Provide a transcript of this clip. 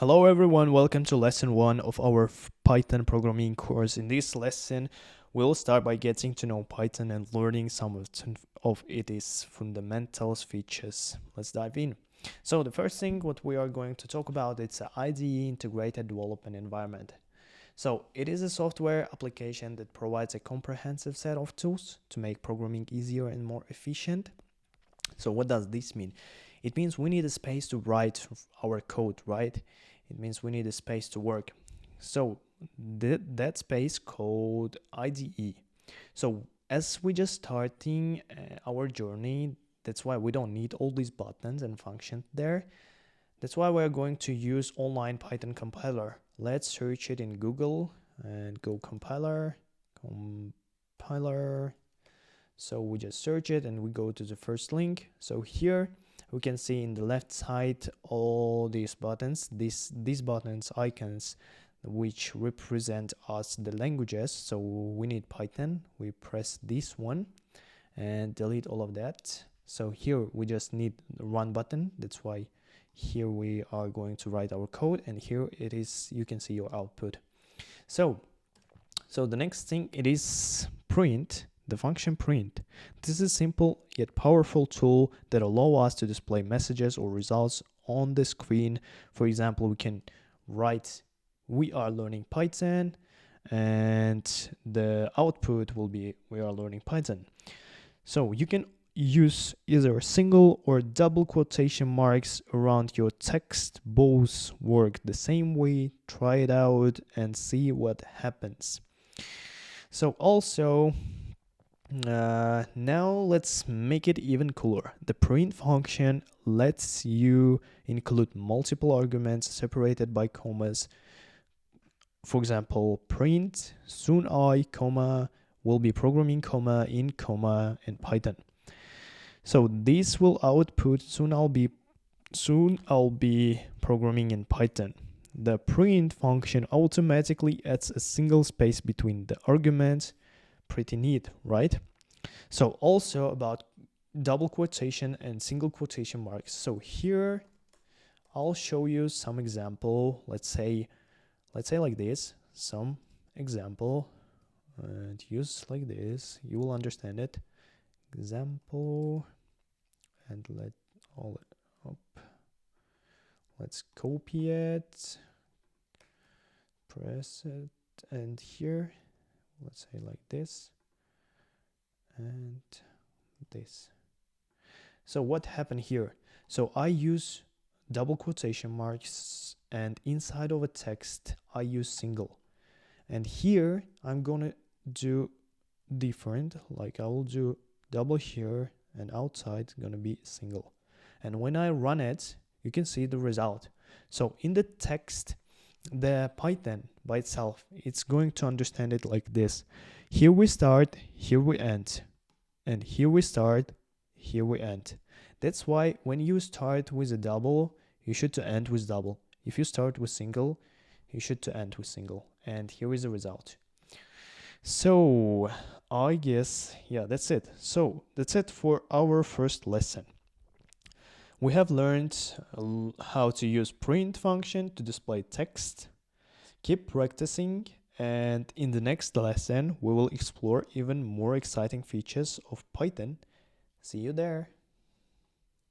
Hello everyone, welcome to lesson 1 of our Python programming course. In this lesson, we'll start by getting to know Python and learning some of its fundamentals features. Let's dive in. So the first thing what we are going to talk about is the IDE Integrated Development Environment. So it is a software application that provides a comprehensive set of tools to make programming easier and more efficient. So what does this mean? It means we need a space to write our code, right? It means we need a space to work. So that space called IDE. So as we just starting our journey, that's why we don't need all these buttons and functions there. That's why we're going to use online Python compiler. Let's search it in Google and go compiler. So we just search it and we go to the first link. So here we can see in the left side all these buttons, these buttons, icons, which represent us the languages. So we need Python. We press this one and delete all of that. So here we just need the run button. That's why here we are going to write our code, and here it is, you can see your output. So the next thing, it is print. The function print. This is a simple yet powerful tool that allows us to display messages or results on the screen. For example, we can write, we are learning Python, and the output will be, we are learning Python. So you can use either single or double quotation marks around your text. Both work the same way. Try it out and see what happens. So also, now let's make it even cooler. The print function lets you include multiple arguments separated by commas. For example, print soon I, comma, will be programming, comma, in, comma, in Python. So this will output soon I'll be programming in Python. The print function automatically adds a single space between the arguments. Pretty neat, right? So also about double quotation and single quotation marks. So here I'll show you some example. Let's say like this, some example, and use like this. You will understand it. Example, and let all it up. Let's copy it, press it, and here let's say like this and this. So what happened here? So I use double quotation marks, and inside of a text I use single, and here I'm gonna do different, like I will do double here, and outside gonna be single. And when I run it, you can see the result. So in the text, the Python by itself, it's going to understand it like this. Here we start, here we end, and here we start, here we end. That's why when you start with a double, you should to end with double. If you start with single, you should to end with single. And here is the result. So I guess, yeah, that's it. So that's it for our first lesson. We have learned how to use print function to display text. Keep practicing, and in the next lesson we will explore even more exciting features of Python. See you there.